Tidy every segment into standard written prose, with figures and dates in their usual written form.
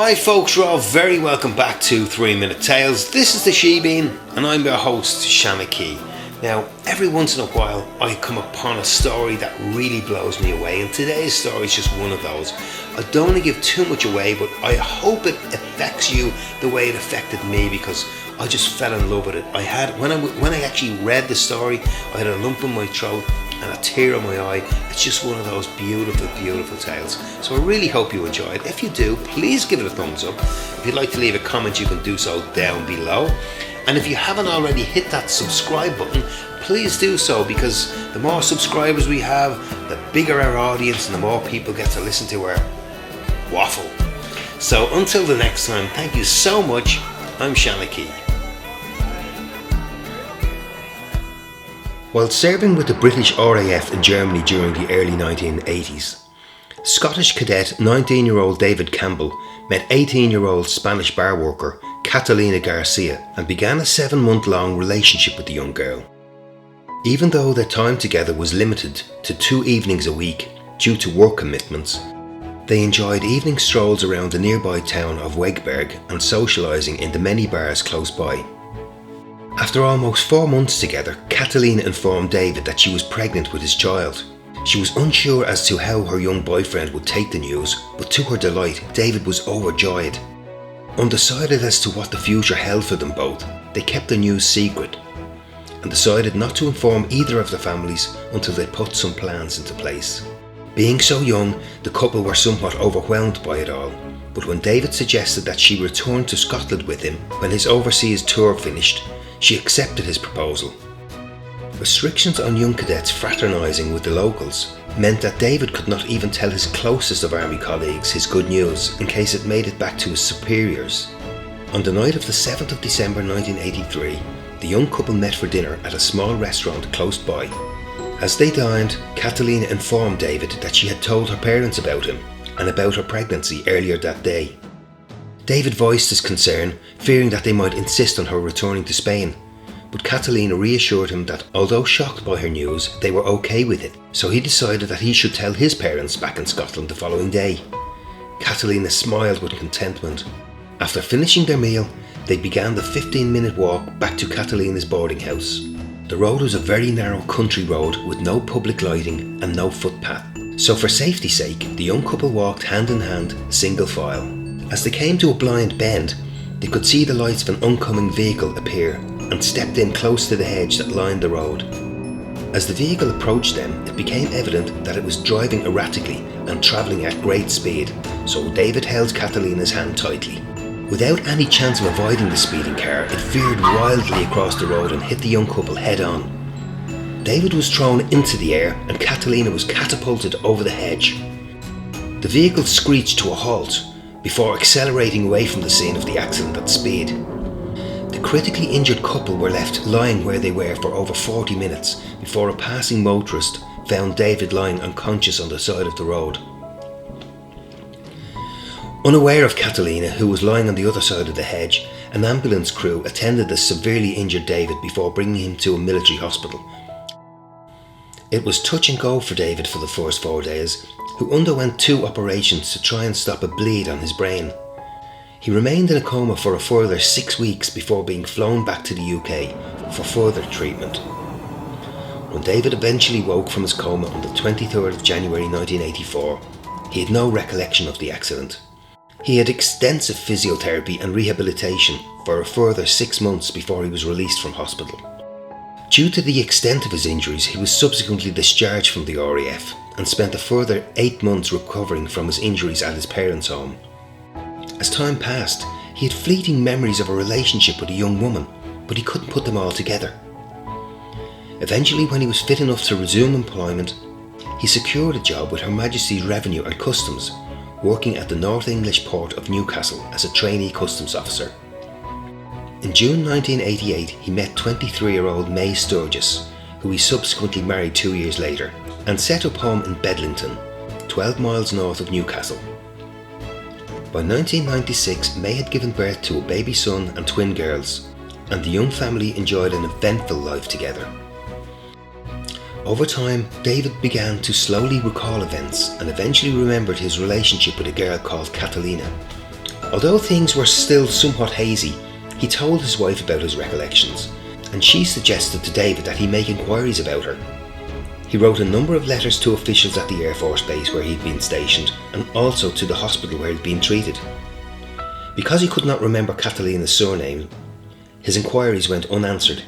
Hi folks, you're all very welcome back to 3 Minute Tales. This is the She-Bean and I'm your host Shanna Key. Now, every once in a while I come upon a story that really blows me away, and today's story is just one of those. I don't want to give too much away, but I hope it affects you the way it affected me, because I just fell in love with it. When I actually read the story, I had a lump in my throat and a tear in my eye. It's just one of those beautiful, beautiful tales. So I really hope you enjoy it. If you do, please give it a thumbs up. If you'd like to leave a comment, you can do so down below. And if you haven't already hit that subscribe button, please do so, because the more subscribers we have, the bigger our audience and the more people get to listen to our waffle. So until the next time, thank you so much. I'm Shanna Key. While serving with the British RAF in Germany during the early 1980s, Scottish cadet 19-year-old David Campbell met 18-year-old Spanish bar worker Catalina Garcia and began a 7-month-long relationship with the young girl. Even though their time together was limited to 2 evenings a week due to work commitments, they enjoyed evening strolls around the nearby town of Wegberg and socialising in the many bars close by. After almost 4 months together, Catalina informed David that she was pregnant with his child. She was unsure as to how her young boyfriend would take the news, but to her delight, David was overjoyed. Undecided as to what the future held for them both, they kept the news secret and decided not to inform either of the families until they put some plans into place. Being so young, the couple were somewhat overwhelmed by it all, but when David suggested that she return to Scotland with him when his overseas tour finished, she accepted his proposal. Restrictions on young cadets fraternising with the locals meant that David could not even tell his closest of army colleagues his good news in case it made it back to his superiors. On the night of the 7th of December 1983, the young couple met for dinner at a small restaurant close by. As they dined, Catalina informed David that she had told her parents about him and about her pregnancy earlier that day. David voiced his concern, fearing that they might insist on her returning to Spain, but Catalina reassured him that although shocked by her news, they were okay with it, so he decided that he should tell his parents back in Scotland the following day. Catalina smiled with contentment. After finishing their meal, they began the 15-minute walk back to Catalina's boarding house. The road was a very narrow country road with no public lighting and no footpath, so for safety's sake, the young couple walked hand in hand, single file. As they came to a blind bend, they could see the lights of an oncoming vehicle appear and stepped in close to the hedge that lined the road. As the vehicle approached them, it became evident that it was driving erratically and travelling at great speed, so David held Catalina's hand tightly. Without any chance of avoiding the speeding car, it veered wildly across the road and hit the young couple head on. David was thrown into the air and Catalina was catapulted over the hedge. The vehicle screeched to a halt before accelerating away from the scene of the accident at speed. The critically injured couple were left lying where they were for over 40 minutes before a passing motorist found David lying unconscious on the side of the road. Unaware of Catalina, who was lying on the other side of the hedge, an ambulance crew attended the severely injured David before bringing him to a military hospital. It was touch and go for David for the first 4 days, who underwent 2 operations to try and stop a bleed on his brain. He remained in a coma for a further 6 weeks before being flown back to the UK for further treatment. When David eventually woke from his coma on the 23rd of January 1984, he had no recollection of the accident. He had extensive physiotherapy and rehabilitation for a further 6 months before he was released from hospital. Due to the extent of his injuries, he was subsequently discharged from the RAF and spent a further 8 months recovering from his injuries at his parents' home. As time passed, he had fleeting memories of a relationship with a young woman, but he couldn't put them all together. Eventually, when he was fit enough to resume employment, he secured a job with Her Majesty's Revenue and Customs, working at the North English port of Newcastle as a trainee customs officer. In June 1988, he met 23-year-old May Sturgis, who he subsequently married 2 years later, and set up home in Bedlington, 12 miles north of Newcastle. By 1996, May had given birth to a baby son and twin girls, and the young family enjoyed an eventful life together. Over time, David began to slowly recall events and eventually remembered his relationship with a girl called Catalina, Although things were still somewhat hazy, he told his wife about his recollections, and she suggested to David that he make inquiries about her. He wrote a number of letters to officials at the Air Force Base where he'd been stationed, and also to the hospital where he'd been treated. Because he could not remember Catalina's surname, his inquiries went unanswered.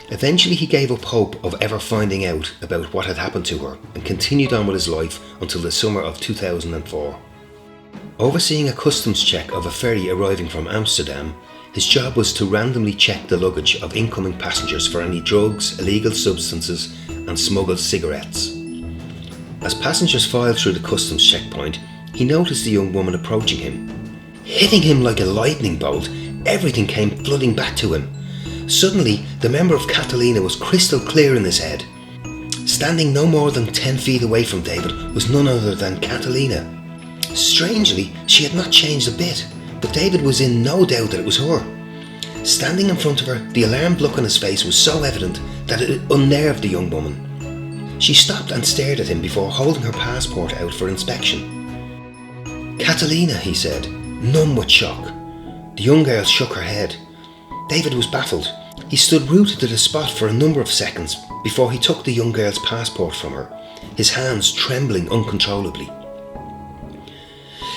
Eventually he gave up hope of ever finding out about what had happened to her and continued on with his life until the summer of 2004. Overseeing a customs check of a ferry arriving from Amsterdam, his job was to randomly check the luggage of incoming passengers for any drugs, illegal substances and smuggled cigarettes. As passengers filed through the customs checkpoint, he noticed the young woman approaching him. Hitting him like a lightning bolt, everything came flooding back to him. Suddenly, the memory of Catalina was crystal clear in his head. Standing no more than 10 feet away from David was none other than Catalina. Strangely, she had not changed a bit, but David was in no doubt that it was her. Standing in front of her, the alarmed look on his face was so evident that it unnerved the young woman. She stopped and stared at him before holding her passport out for inspection. "Catalina," he said, numb with shock. The young girl shook her head. David was baffled. He stood rooted to the spot for a number of seconds before he took the young girl's passport from her, his hands trembling uncontrollably.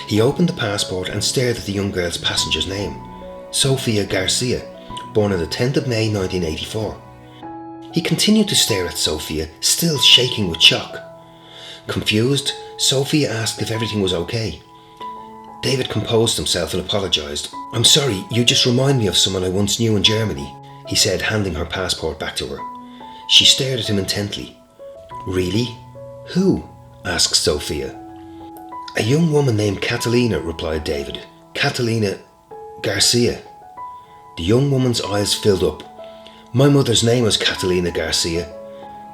He opened the passport and stared at the young girl's passenger's name, Sofia Garcia, born on the 10th of May 1984. He continued to stare at Sofia, still shaking with shock. Confused, Sofia asked if everything was okay. David composed himself and apologised. "I'm sorry, you just remind me of someone I once knew in Germany," he said, handing her passport back to her. She stared at him intently. "Really? Who?" asked Sofia. "A young woman named Catalina," replied David. "Catalina Garcia." The young woman's eyes filled up. "My mother's name was Catalina Garcia."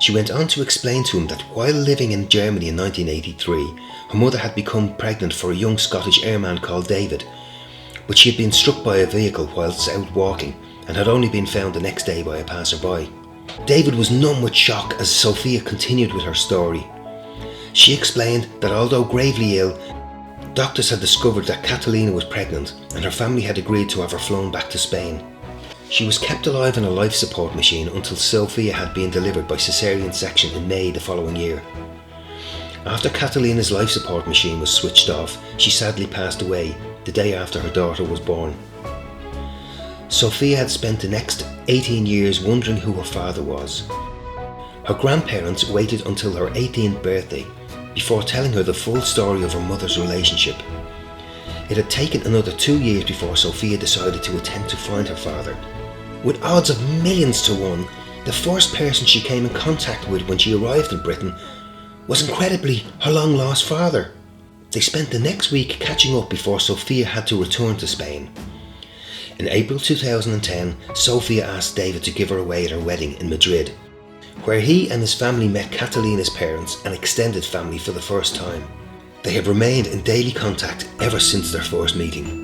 She went on to explain to him that while living in Germany in 1983, her mother had become pregnant for a young Scottish airman called David, but she had been struck by a vehicle whilst out walking and had only been found the next day by a passerby. David was numb with shock as Sophia continued with her story. She explained that although gravely ill, doctors had discovered that Catalina was pregnant and her family had agreed to have her flown back to Spain. She was kept alive in a life support machine until Sophia had been delivered by caesarean section in May the following year. After Catalina's life support machine was switched off, she sadly passed away the day after her daughter was born. Sophia had spent the next 18 years wondering who her father was. Her grandparents waited until her 18th birthday before telling her the full story of her mother's relationship. It had taken another 2 years before Sophia decided to attempt to find her father. With odds of millions to one, the first person she came in contact with when she arrived in Britain was incredibly her long-lost father. They spent the next week catching up before Sophia had to return to Spain. In April 2010, Sophia asked David to give her away at her wedding in Madrid, where he and his family met Catalina's parents and extended family for the first time. They have remained in daily contact ever since their first meeting.